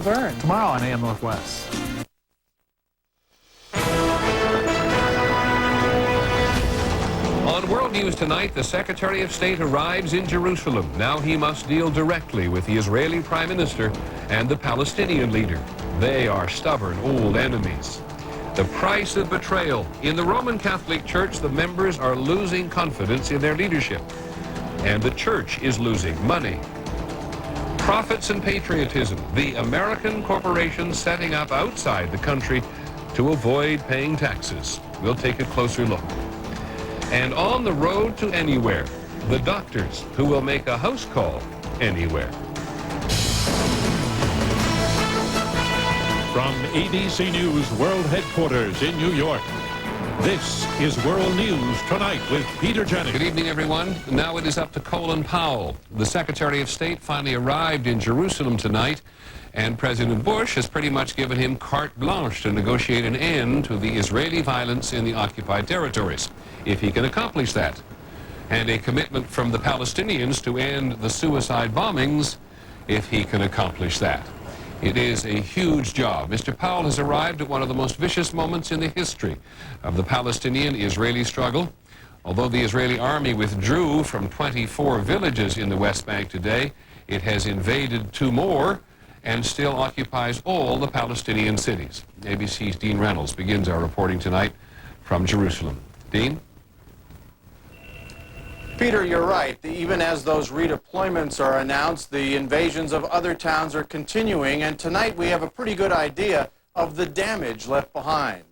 Burn. Tomorrow on AM Northwest. On World News tonight, the Secretary of State arrives in Jerusalem. Now he must deal directly with the Israeli Prime Minister and the Palestinian leader. They are stubborn old enemies. The price of betrayal. In the Roman Catholic Church, the members are losing confidence in their leadership. And the church is losing money. Profits and patriotism. The American corporations setting up outside the country to avoid paying taxes. We'll take a closer look. And on the road to anywhere, the doctors who will make a house call anywhere. From ABC News World Headquarters in New York, this is World News Tonight with Peter Jennings. Good evening, everyone. Now it is up to Colin Powell. The Secretary of State finally arrived in Jerusalem tonight, and President Bush has pretty much given him carte blanche to negotiate an end to the Israeli violence in the occupied territories, if he can accomplish that. And a commitment from the Palestinians to end the suicide bombings, if he can accomplish that. It is a huge job. Mr. Powell has arrived at one of the most vicious moments in the history of the Palestinian-Israeli struggle. Although the Israeli army withdrew from 24 villages in the West Bank today, it has invaded 2 more and still occupies all the Palestinian cities. ABC's Dean Reynolds begins our reporting tonight from Jerusalem. Dean? Peter, you're right. Even as those redeployments are announced, the invasions of other towns are continuing, and tonight we have a pretty good idea of the damage left behind.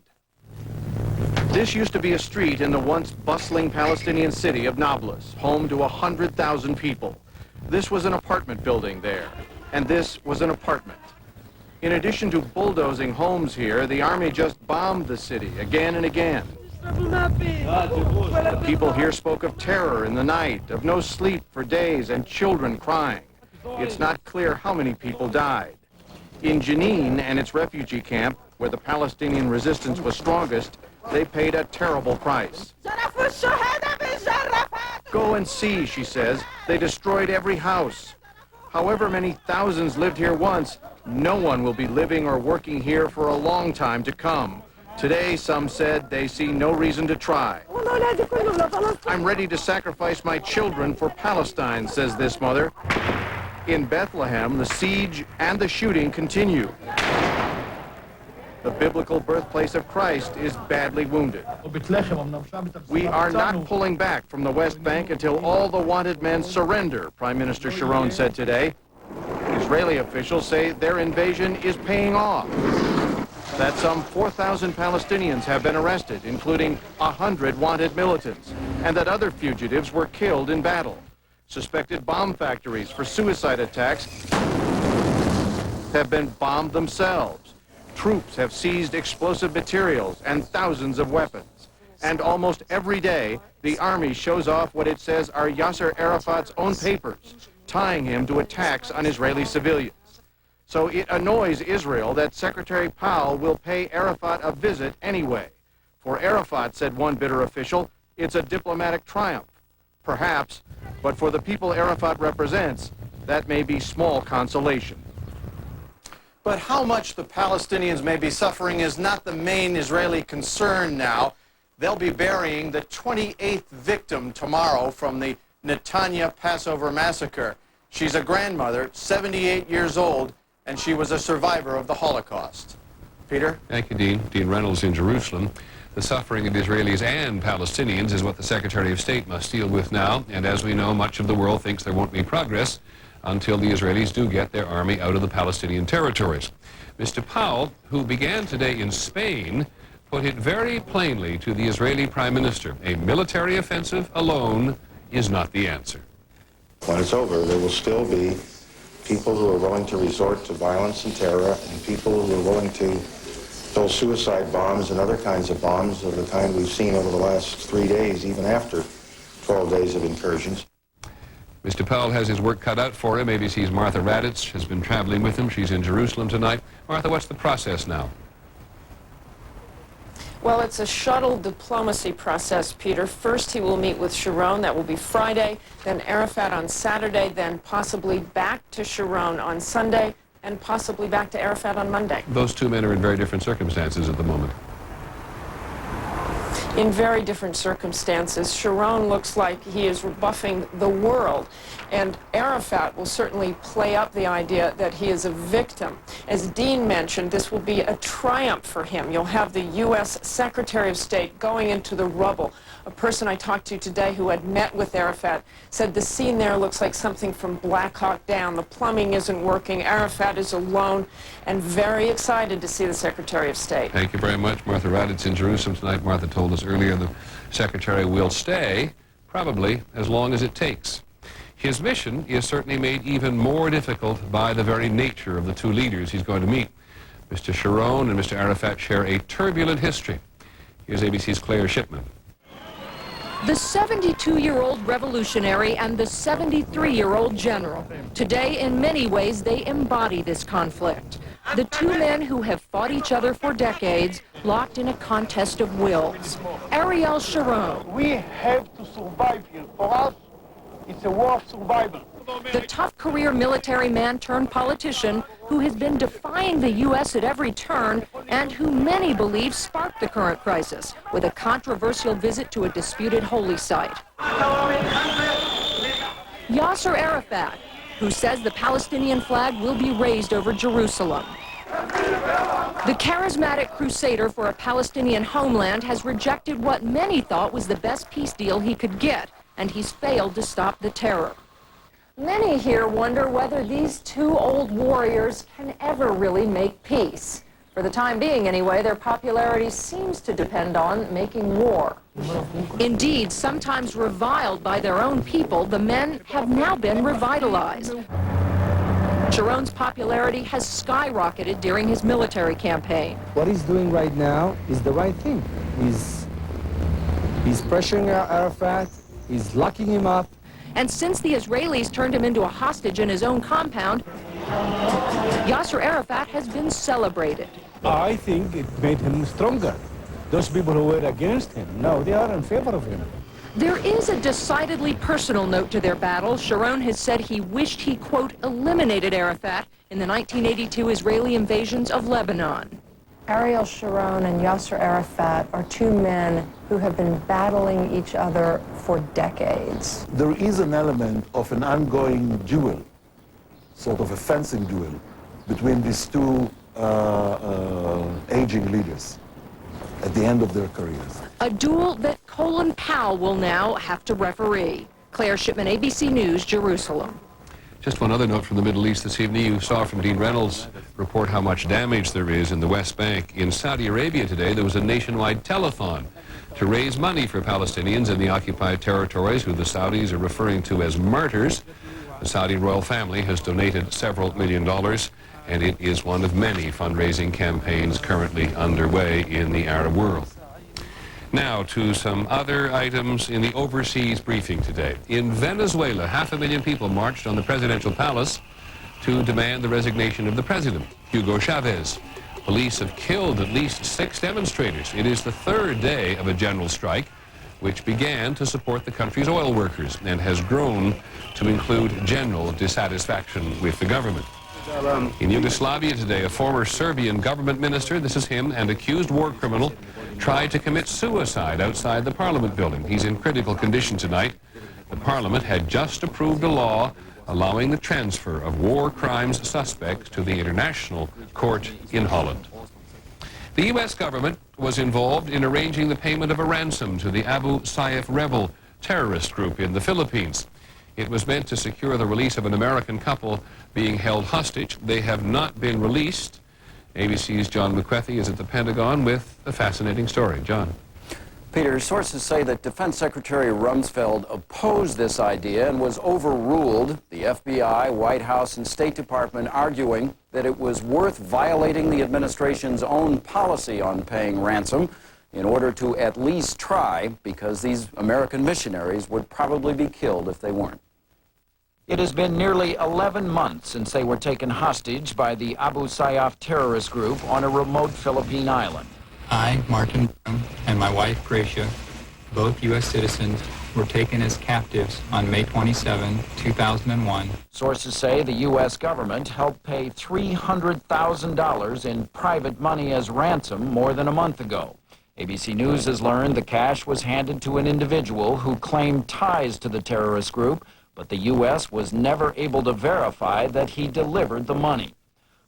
This used to be a street in the once bustling Palestinian city of Nablus, home to 100,000 people. This was an apartment building there, and this was an apartment. In addition to bulldozing homes here, the army just bombed the city again and again. People here spoke of terror in the night, of no sleep for days, and children crying. It's not clear how many people died. In Jenin and its refugee camp, where the Palestinian resistance was strongest, they paid a terrible price. Go and see, she says. They destroyed every house. However many thousands lived here once, no one will be living or working here for a long time to come. Today, some said they see no reason to try. I'm ready to sacrifice my children for Palestine, says this mother. In Bethlehem, the siege and the shooting continue. The biblical birthplace of Christ is badly wounded. We are not pulling back from the West Bank until all the wanted men surrender, Prime Minister Sharon said today. Israeli officials say their invasion is paying off. That some 4,000 Palestinians have been arrested, including 100 wanted militants, and that other fugitives were killed in battle. Suspected bomb factories for suicide attacks have been bombed themselves. Troops have seized explosive materials and thousands of weapons. And almost every day, the army shows off what it says are Yasser Arafat's own papers, tying him to attacks on Israeli civilians. So it annoys Israel that Secretary Powell will pay Arafat a visit anyway. For Arafat, said one bitter official, it's a diplomatic triumph. Perhaps, but for the people Arafat represents, that may be small consolation. But how much the Palestinians may be suffering is not the main Israeli concern now. They'll be burying the 28th victim tomorrow from the Netanya Passover massacre. She's a grandmother, 78 years old, and she was a survivor of the Holocaust. Peter? Thank you, Dean. Dean Reynolds in Jerusalem. The suffering of Israelis and Palestinians is what the Secretary of State must deal with now, and as we know, much of the world thinks there won't be progress until the Israelis do get their army out of the Palestinian territories. Mr. Powell, who began today in Spain, put it very plainly to the Israeli Prime Minister, a military offensive alone is not the answer. When it's over, there will still be people who are willing to resort to violence and terror, and people who are willing to build suicide bombs and other kinds of bombs of the kind we've seen over the last 3 days, even after 12 days of incursions. Mr. Powell has his work cut out for him. ABC's Martha Raddatz has been traveling with him. She's in Jerusalem tonight. Martha, what's the process now? Well, it's a shuttle diplomacy process, Peter. First, he will meet with Sharon. That will be Friday. Then Arafat on Saturday. Then possibly back to Sharon on Sunday. and possibly back to Arafat on Monday. Those two men are in very different circumstances at the moment. In very different circumstances. Sharon looks like he is rebuffing the world, and Arafat will certainly play up the idea that he is a victim. As Dean mentioned, this will be a triumph for him. You'll have the U.S. Secretary of State going into the rubble. A person I talked to today who had met with Arafat said the scene there looks like something from Black Hawk Down. The plumbing isn't working. Arafat is alone and very excited to see the Secretary of State. Thank you very much, Martha Raddatz in Jerusalem tonight. Martha told us earlier the Secretary will stay probably as long as it takes. His mission is certainly made even more difficult by the very nature of the two leaders he's going to meet. Mr. Sharon and Mr. Arafat share a turbulent history. Here's ABC's Claire Shipman. The 72-year-old revolutionary and the 73-year-old general. Today, in many ways, they embody this conflict. The two men who have fought each other for decades, locked in a contest of wills. Ariel Sharon. We have to survive here. For us, it's a war of survival. The tough career military man turned politician who has been defying the U.S. at every turn and who many believe sparked the current crisis with a controversial visit to a disputed holy site. Yasser Arafat, who says the Palestinian flag will be raised over Jerusalem. The charismatic crusader for a Palestinian homeland has rejected what many thought was the best peace deal he could get, and he's failed to stop the terror. Many here wonder whether these two old warriors can ever really make peace. For the time being, anyway, their popularity seems to depend on making war. Indeed, sometimes reviled by their own people, the men have now been revitalized. Sharon's popularity has skyrocketed during his military campaign. What he's doing right now is the right thing. He's pressuring Arafat, he's locking him up. And since the Israelis turned him into a hostage in his own compound, Yasser Arafat has been celebrated. I think it made him stronger. Those people who were against him, now they are in favor of him. There is a decidedly personal note to their battle. Sharon has said he wished he, quote, eliminated Arafat in the 1982 Israeli invasions of Lebanon. Ariel Sharon and Yasser Arafat are two men who have been battling each other for decades. There is an element of an ongoing duel, sort of a fencing duel, between these two aging leaders at the end of their careers. A duel that Colin Powell will now have to referee. Claire Shipman, ABC News, Jerusalem. Just one other note from the Middle East this evening. You saw from Dean Reynolds' report how much damage there is in the West Bank. In Saudi Arabia today, there was a nationwide telethon to raise money for Palestinians in the occupied territories, who the Saudis are referring to as martyrs. The Saudi royal family has donated several $1 million, and it is one of many fundraising campaigns currently underway in the Arab world. Now to some other items in the overseas briefing today. In Venezuela, 500,000 people marched on the presidential palace to demand the resignation of the president, Hugo Chavez. Police have killed at least 6 demonstrators. It is the 3rd day of a general strike, which began to support the country's oil workers and has grown to include general dissatisfaction with the government. In Yugoslavia today, a former Serbian government minister, this is him, and accused war criminal, tried to commit suicide outside the parliament building. He's in critical condition tonight. The parliament had just approved a law allowing the transfer of war crimes suspects to the International Court in Holland. The U.S. government was involved in arranging the payment of a ransom to the Abu Sayyaf rebel terrorist group in the Philippines. It was meant to secure the release of an American couple being held hostage. They have not been released. ABC's John McCarthy is at the Pentagon with a fascinating story. John. Peter, sources say that Defense Secretary Rumsfeld opposed this idea and was overruled. The FBI, White House, and State Department arguing that it was worth violating the administration's own policy on paying ransom in order to at least try, because these American missionaries would probably be killed if they weren't. It has been nearly 11 months since they were taken hostage by the Abu Sayyaf terrorist group on a remote Philippine island. I, Martin Brown, and my wife, Gracia, both U.S. citizens, were taken as captives on May 27, 2001. Sources say the U.S. government helped pay $300,000 in private money as ransom more than a month ago. ABC News has learned the cash was handed to an individual who claimed ties to the terrorist group, but the U.S. was never able to verify that he delivered the money.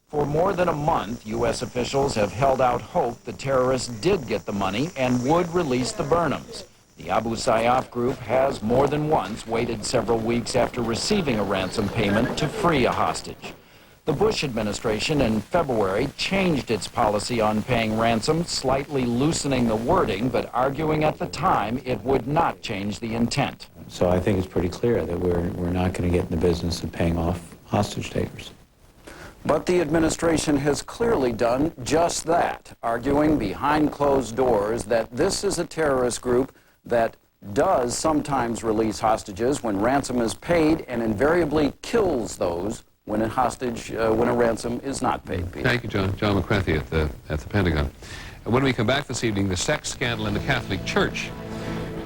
For more than a month, U.S. officials have held out hope the terrorists did get the money and would release the Burnhams. The Abu Sayyaf group has more than once waited several weeks after receiving a ransom payment to free a hostage. The Bush administration in February changed its policy on paying ransom, slightly loosening the wording, but arguing at the time it would not change the intent. So I think it's pretty clear that we're not going to get in the business of paying off hostage takers. But the administration has clearly done just that, arguing behind closed doors that this is a terrorist group that does sometimes release hostages when ransom is paid and invariably kills those when a ransom is not paid. Peter. Thank you, John. John McCarthy at the Pentagon. And when we come back this evening, the sex scandal in the Catholic Church.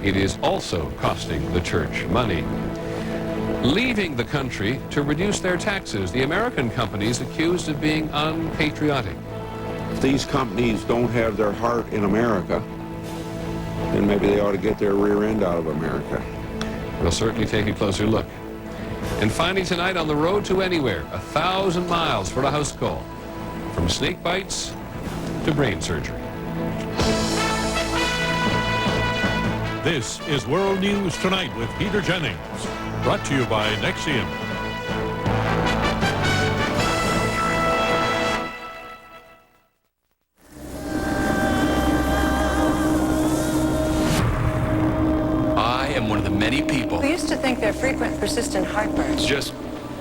It is also costing the church money. Leaving the country to reduce their taxes. The American companies accused of being unpatriotic. If these companies don't have their heart in America, then maybe they ought to get their rear end out of America. We'll certainly take a closer look. And finally tonight, on the road to anywhere, 1,000 miles for a house call. From snake bites to brain surgery. This is World News Tonight with Peter Jennings. Brought to you by Nexium. I am one of the many people. We used to think they're frequent, persistent heartburn. It's just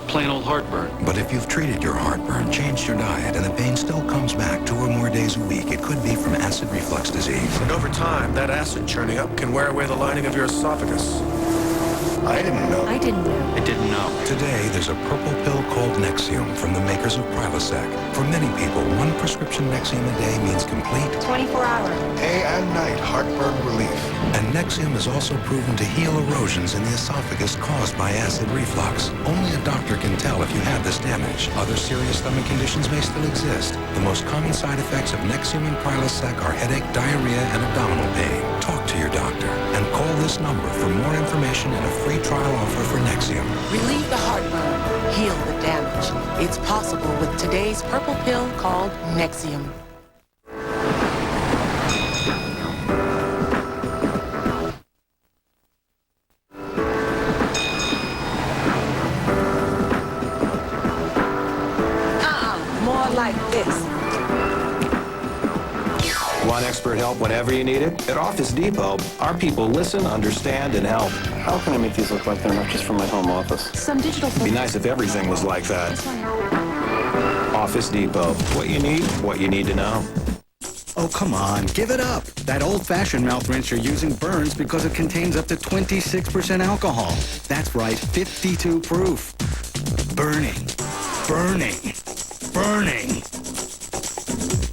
plain old heartburn. But if you've treated your heartburn, changed your diet, and the pain still comes back 2 or more days a week, it could be from acid reflux disease. And over time, that acid churning up can wear away the lining of your esophagus. I didn't know. I didn't know. I didn't know. Today, there's a purple pill called Nexium from the makers of Prilosec. For many people, 1 prescription Nexium a day means complete 24-hour. day and night heartburn relief. And Nexium is also proven to heal erosions in the esophagus caused by acid reflux. Only a doctor can tell if you have this damage. Other serious stomach conditions may still exist. The most common side effects of Nexium and Prilosec are headache, diarrhea, and abdominal pain. Talk to your doctor and call this number for more information and a free trial offer for Nexium. Relieve the heartburn. Heal the damage. It's possible with today's purple pill called Nexium. More like this. Want expert help whenever you need it? At Office Depot, our people listen, understand, and help. How can I make these look like they're not just from my home office? Some digital It'd be nice if everything was like that. Office Depot. What you need to know. Oh, come on, give it up. That old-fashioned mouth rinse you're using burns because it contains up to 26% alcohol. That's right, 52 proof. Burning, burning, burning.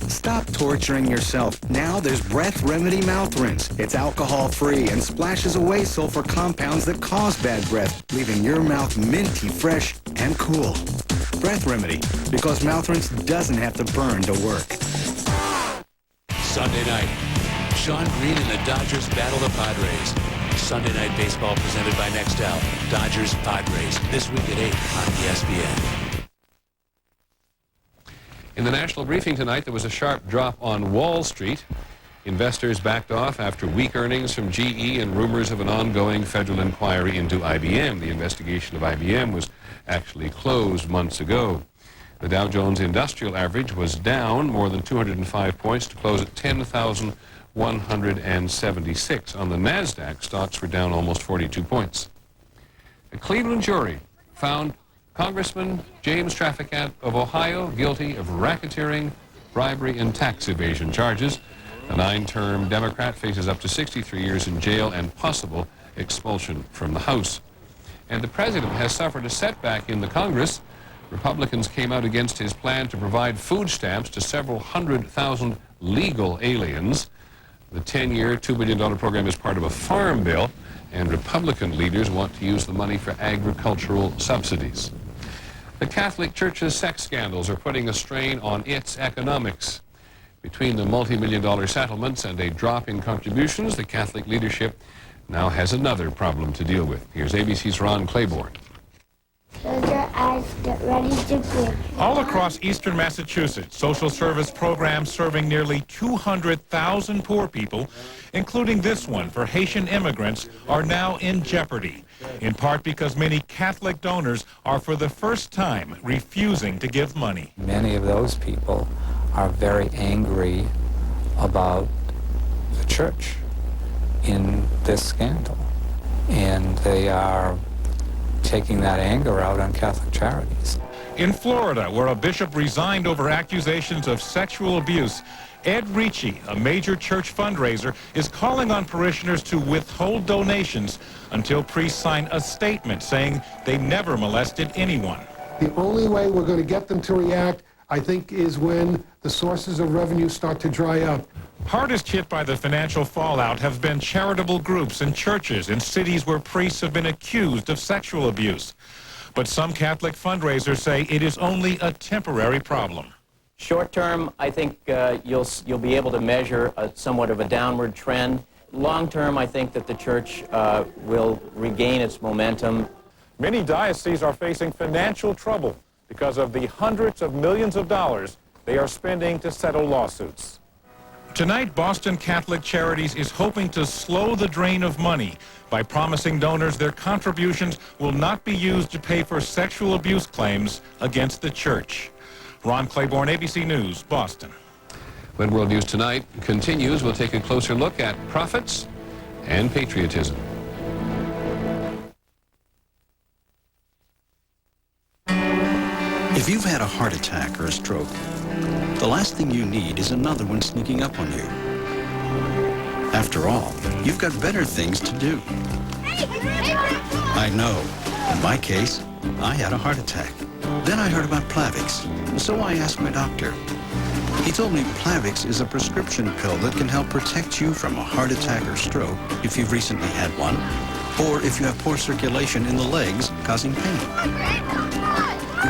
Stop torturing yourself. Now there's Breath Remedy Mouth Rinse. It's alcohol-free and splashes away sulfur compounds that cause bad breath, leaving your mouth minty fresh and cool. Breath Remedy, because mouth rinse doesn't have to burn to work. Sunday night, Sean Green and the Dodgers battle the Padres. Sunday Night Baseball presented by Nextel. Dodgers Padres, this week at 8 on ESPN. In the national briefing tonight, there was a sharp drop on Wall Street. Investors backed off after weak earnings from GE and rumors of an ongoing federal inquiry into IBM. The investigation of IBM was actually closed months ago. The Dow Jones Industrial Average was down more than 205 points to close at 10,176. On the NASDAQ, stocks were down almost 42 points. A Cleveland jury found Congressman James Traficant of Ohio guilty of racketeering, bribery, and tax evasion charges. The 9-term Democrat faces up to 63 years in jail and possible expulsion from the House. And the president has suffered a setback in the Congress. Republicans came out against his plan to provide food stamps to several 100,000 legal aliens. The 10-year, $2 billion program is part of a farm bill, and Republican leaders want to use the money for agricultural subsidies. The Catholic Church's sex scandals are putting a strain on its economics. Between the multi-million-dollar settlements and a drop in contributions, the Catholic leadership now has another problem to deal with. Here's ABC's Ron Claiborne. Close your eyes, get ready to grin. All across eastern Massachusetts, social service programs serving nearly 200,000 poor people, including this one for Haitian immigrants, are now in jeopardy, in part because many Catholic donors are for the first time refusing to give money. Many of those people are very angry about the church in this scandal, and they are taking that anger out on Catholic Charities. In Florida, where a bishop resigned over accusations of sexual abuse, Ed Ricci, a major church fundraiser, is calling on parishioners to withhold donations until priests sign a statement saying they never molested anyone. The only way we're going to get them to react, I think, is when the sources of revenue start to dry up. Hardest hit by the financial fallout have been charitable groups and churches in cities where priests have been accused of sexual abuse. But some Catholic fundraisers say it is only a temporary problem. Short term, I think you'll be able to measure somewhat of a downward trend. Long term, I think that the church will regain its momentum. Many dioceses are facing financial trouble because of the hundreds of millions of dollars they are spending to settle lawsuits. Tonight, Boston Catholic Charities is hoping to slow the drain of money by promising donors their contributions will not be used to pay for sexual abuse claims against the church. Ron Claiborne, ABC News, Boston. When World News Tonight continues, we'll take a closer look at profits and patriotism. If you've had a heart attack or a stroke, the last thing you need is another one sneaking up on you. After all, you've got better things to do. I know. In my case, I had a heart attack. Then I heard about Plavix, so I asked my doctor. He told me Plavix is a prescription pill that can help protect you from a heart attack or stroke if you've recently had one, or if you have poor circulation in the legs causing pain.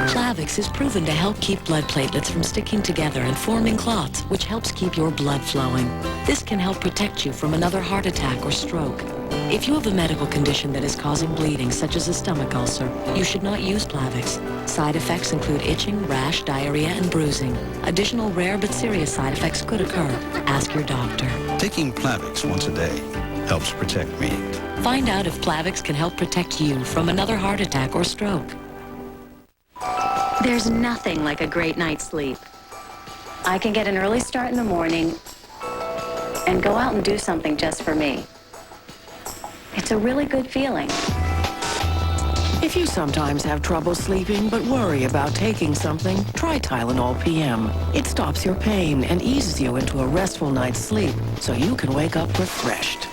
Plavix is proven to help keep blood platelets from sticking together and forming clots, which helps keep your blood flowing. This can help protect you from another heart attack or stroke. If you have a medical condition that is causing bleeding, such as a stomach ulcer, you should not use Plavix. Side effects include itching, rash, diarrhea, and bruising. Additional rare but serious side effects could occur. Ask your doctor. Taking Plavix once a day helps protect me. Find out if Plavix can help protect you from another heart attack or stroke. There's nothing like a great night's sleep. I can get an early start in the morning and go out and do something just for me. It's a really good feeling. If you sometimes have trouble sleeping but worry about taking something, try Tylenol PM. It stops your pain and eases you into a restful night's sleep so you can wake up refreshed.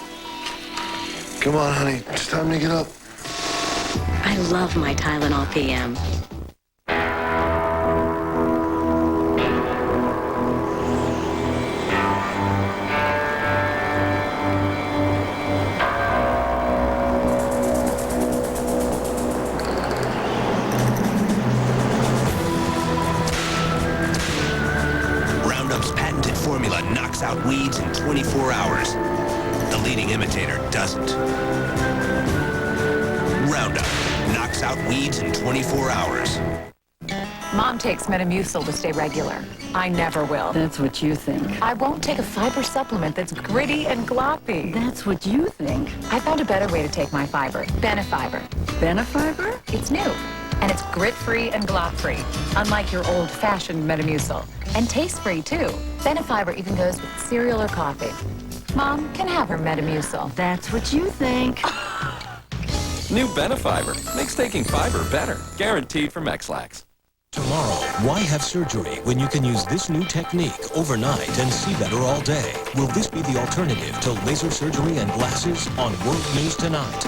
Come on, honey. It's time to get up. I love my Tylenol PM. Roundup's patented formula knocks out weeds in 24 hours. The leading imitator doesn't. Roundup knocks out weeds in 24 hours. Mom takes Metamucil to stay regular. I never will. That's what you think. I won't take a fiber supplement that's gritty and gloppy. That's what you think. I found a better way to take my fiber. Benefiber. Benefiber? It's new. And it's grit-free and glop-free, unlike your old-fashioned Metamucil. And taste-free, too. Benefiber even goes with cereal or coffee. Mom can have her Metamucil. That's what you think. New Benefiber makes taking fiber better. Guaranteed from X-Lax. Tomorrow, why have surgery when you can use this new technique overnight and see better all day? Will this be the alternative to laser surgery and glasses on World News Tonight?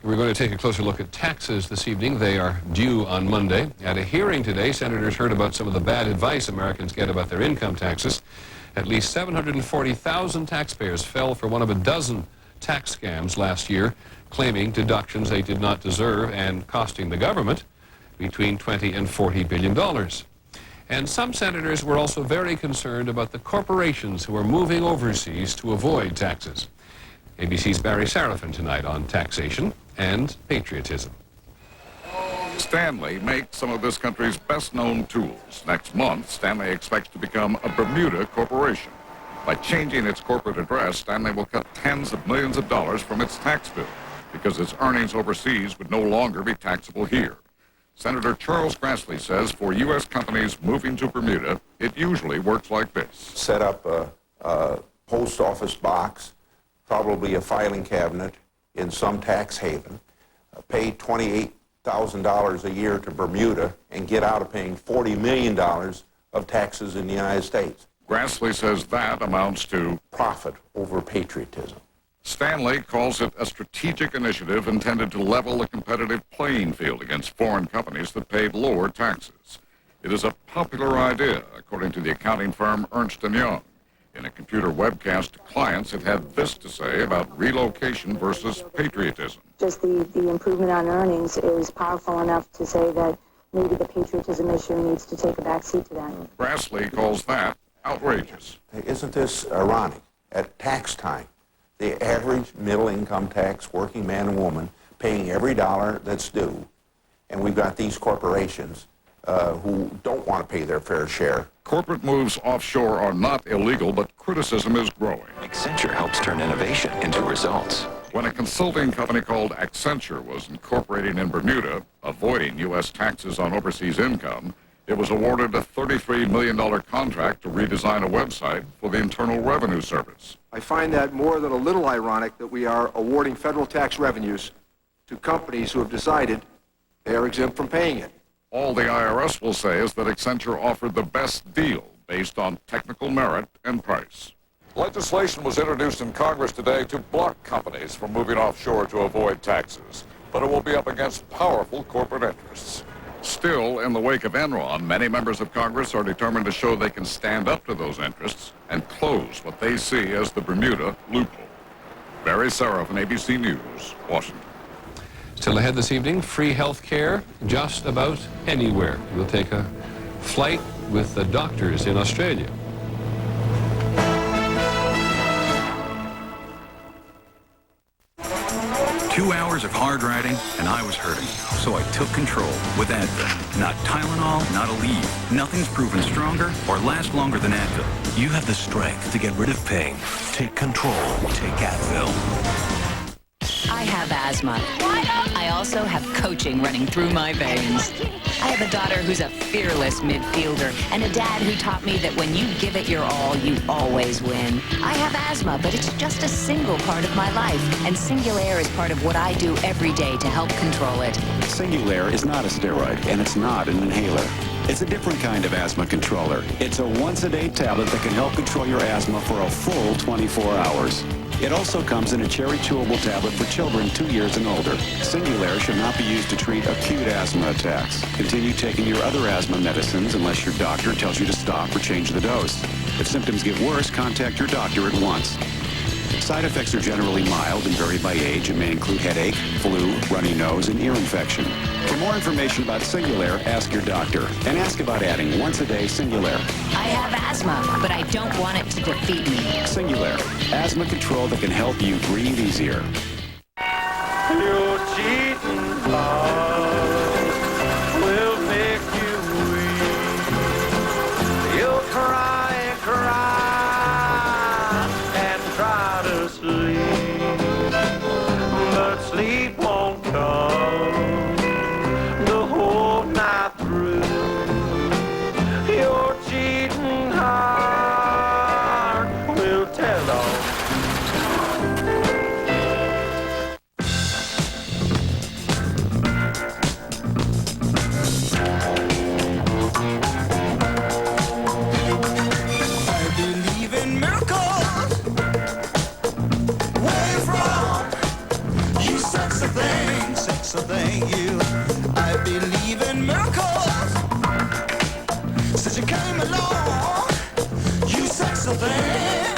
We're going to take a closer look at taxes this evening. They are due on Monday. At a hearing today, senators heard about some of the bad advice Americans get about their income taxes. At least 740,000 taxpayers fell for one of a dozen tax scams last year, claiming deductions they did not deserve and costing the government between $20 and $40 billion. And some senators were also very concerned about the corporations who are moving overseas to avoid taxes. ABC's Barry Serafin tonight on taxation and patriotism. Stanley makes some of this country's best-known tools. Next month, Stanley expects to become a Bermuda corporation. By changing its corporate address, Stanley will cut tens of millions of dollars from its tax bill because its earnings overseas would no longer be taxable here. Senator Charles Grassley says for U.S. companies moving to Bermuda, it usually works like this. Set up a post office box, probably a filing cabinet in some tax haven, pay $28,000 a year to Bermuda, and get out of paying $40 million of taxes in the United States. Grassley says that amounts to profit over patriotism. Stanley calls it a strategic initiative intended to level the competitive playing field against foreign companies that paid lower taxes. It is a popular idea, according to the accounting firm Ernst & Young. In a computer webcast to clients, it had this to say about relocation versus patriotism. Just the improvement on earnings is powerful enough to say that maybe the patriotism issue needs to take a back seat to that. Grassley calls that outrageous. Isn't this ironic? At tax time, the average middle-income tax working man and woman paying every dollar that's due, and we've got these corporations who don't want to pay their fair share. Corporate moves offshore are not illegal, but criticism is growing. Accenture helps turn innovation into results. When a consulting company called Accenture was incorporating in Bermuda, avoiding U.S. taxes on overseas income, it was awarded a $33 million contract to redesign a website for the Internal Revenue Service. I find that more than a little ironic that we are awarding federal tax revenues to companies who have decided they are exempt from paying it. All the IRS will say is that Accenture offered the best deal based on technical merit and price. Legislation was introduced in Congress today to block companies from moving offshore to avoid taxes, but it will be up against powerful corporate interests. Still, in the wake of Enron, many members of Congress are determined to show they can stand up to those interests and close what they see as the Bermuda loophole. Barry Serafin, ABC News, Washington. Still ahead this evening, free health care just about anywhere. We'll take a flight with the doctors in Australia. 2 hours of hard riding, and I was hurting. So I took control with Advil. Not Tylenol, not Aleve. Nothing's proven stronger or last longer than Advil. You have the strength to get rid of pain. Take control. Take Advil. I have asthma. I also have coaching running through my veins. I have a daughter who's a fearless midfielder and a dad who taught me that when you give it your all, you always win. I have asthma, but it's just a single part of my life, and Singulair is part of what I do every day to help control it. Singulair is not a steroid, and it's not an inhaler. It's a different kind of asthma controller. It's a once-a-day tablet that can help control your asthma for a full 24 hours. It also comes in a cherry chewable tablet for children 2 years and older. Singulair should not be used to treat acute asthma attacks. Continue taking your other asthma medicines unless your doctor tells you to stop or change the dose. If symptoms get worse, contact your doctor at once. Side effects are generally mild and vary by age and may include headache, flu, runny nose, and ear infection. For more information about Singulair, ask your doctor. And ask about adding once-a-day Singulair. I have asthma, but I don't want it to defeat me. Singulair, asthma control that can help you breathe easier. Your cheating heart will make you weak. You'll cry and cry and try to sleep, but sleep won't come the whole night through. Your cheating heart will tell all. I believe in miracles. Since you came along, you sexy thing.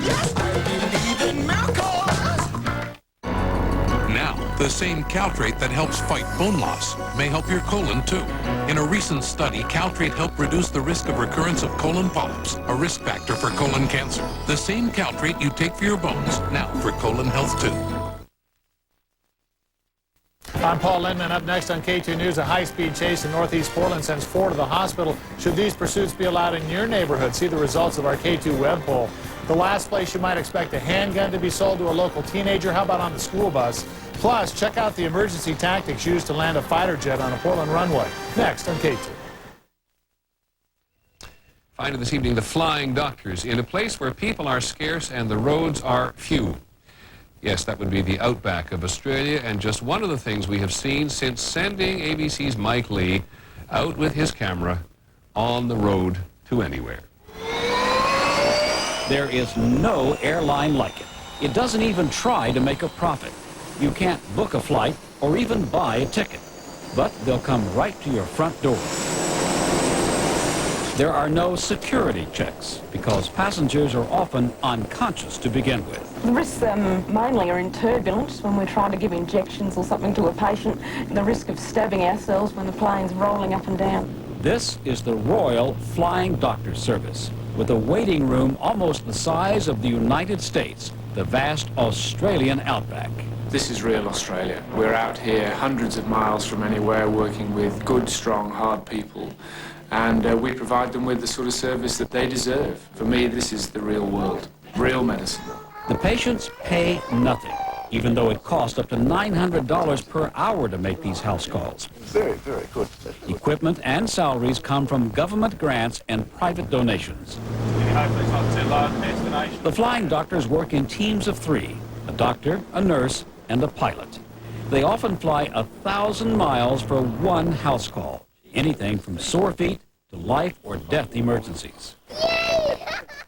Yes, I believe in miracles. The same Caltrate that helps fight bone loss may help your colon too. In a recent study, Caltrate helped reduce the risk of recurrence of colon polyps, a risk factor for colon cancer. The same Caltrate you take for your bones, now for colon health too. I'm Paul Lindman. Up next on K2 News, a high-speed chase in northeast Portland sends 4 to the hospital. Should these pursuits be allowed in your neighborhood? See the results of our K2 web poll. The last place you might expect a handgun to be sold to a local teenager. How about on the school bus? Plus, check out the emergency tactics used to land a fighter jet on a Portland runway. Next on K2. Finally this evening, the Flying Doctors, in a place where people are scarce and the roads are few. Yes, that would be the outback of Australia, and just one of the things we have seen since sending ABC's Mike Lee out with his camera on the road to anywhere. There is no airline like it. It doesn't even try to make a profit. You can't book a flight or even buy a ticket, but they'll come right to your front door. There are no security checks because passengers are often unconscious to begin with. The risks mainly are in turbulence when we're trying to give injections or something to a patient, and the risk of stabbing ourselves when the plane's rolling up and down. This is the Royal Flying Doctor Service, with a waiting room almost the size of the United States, the vast Australian outback. This is real Australia. We're out here hundreds of miles from anywhere working with good, strong, hard people. And we provide them with the sort of service that they deserve. For me, this is the real world, real medicine. The patients pay nothing, even though it costs up to $900 per hour to make these house calls. Very, very good. Equipment and salaries come from government grants and private donations. The Flying Doctors work in teams of 3, a doctor, a nurse, and a pilot. They often fly 1,000 miles for one house call, anything from sore feet to life or death emergencies.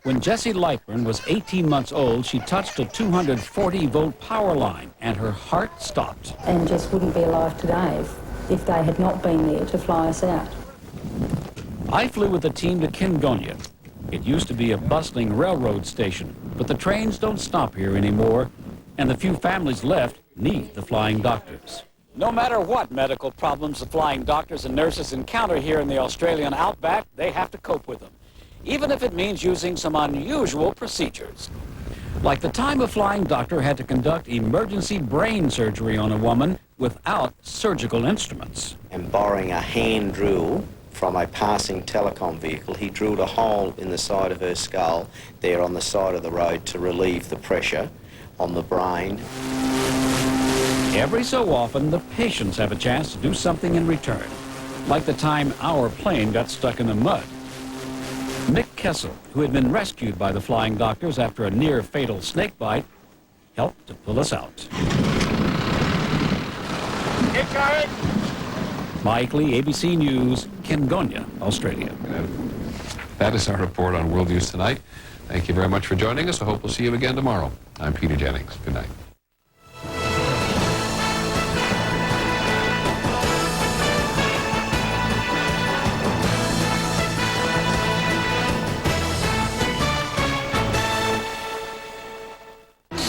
When Jessie Lightburn was 18 months old, she touched a 240-volt power line, and her heart stopped. And Jess wouldn't be alive today if they had not been there to fly us out. I flew with the team to Kingonia. It used to be a bustling railroad station, but the trains don't stop here anymore, and the few families left need the Flying Doctors. No matter what medical problems the Flying Doctors and nurses encounter here in the Australian outback, they have to cope with them, even if it means using some unusual procedures. Like the time a Flying Doctor had to conduct emergency brain surgery on a woman without surgical instruments. And borrowing a hand drill from a passing telecom vehicle, he drilled a hole in the side of her skull there on the side of the road to relieve the pressure on the brain. Every so often, the patients have a chance to do something in return, like the time our plane got stuck in the mud. Mick Kessel, who had been rescued by the Flying Doctors after a near-fatal snake bite, helped to pull us out. Get going! Mike Lee, ABC News, Kingonia, Australia. That is our report on World News Tonight. Thank you very much for joining us. I hope we'll see you again tomorrow. I'm Peter Jennings. Good night.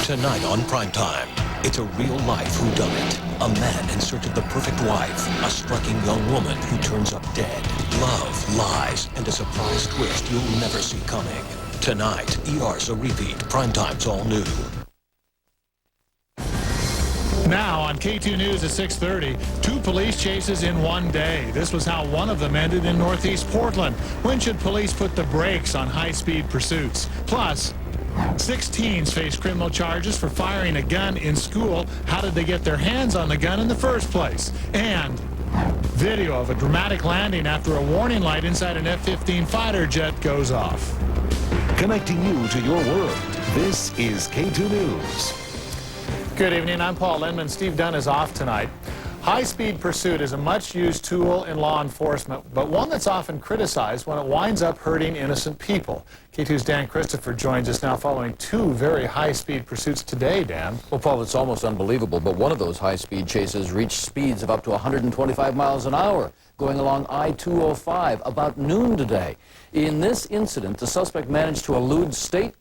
Tonight on Primetime, it's a real-life whodunit. A man in search of the perfect wife. A striking young woman who turns up dead. Love, lies, and a surprise twist you'll never see coming. Tonight, ER's a repeat. Primetime's all new. Now on K2 News at 6:30, 2 police chases in one day. This was how one of them ended in northeast Portland. When should police put the brakes on high-speed pursuits? Plus, 6 teens face criminal charges for firing a gun in school. How did they get their hands on the gun in the first place? And video of a dramatic landing after a warning light inside an F-15 fighter jet goes off. Connecting you to your world, this is K2 News. Good evening, I'm Paul Lindman. Steve Dunn is off tonight. High-speed pursuit is a much-used tool in law enforcement, but one that's often criticized when it winds up hurting innocent people. K2's Dan Christopher joins us now following 2 very high-speed pursuits today, Dan. Well, Paul, it's almost unbelievable, but one of those high-speed chases reached speeds of up to 125 miles an hour, going along I-205 about noon today. In this incident, the suspect managed to elude state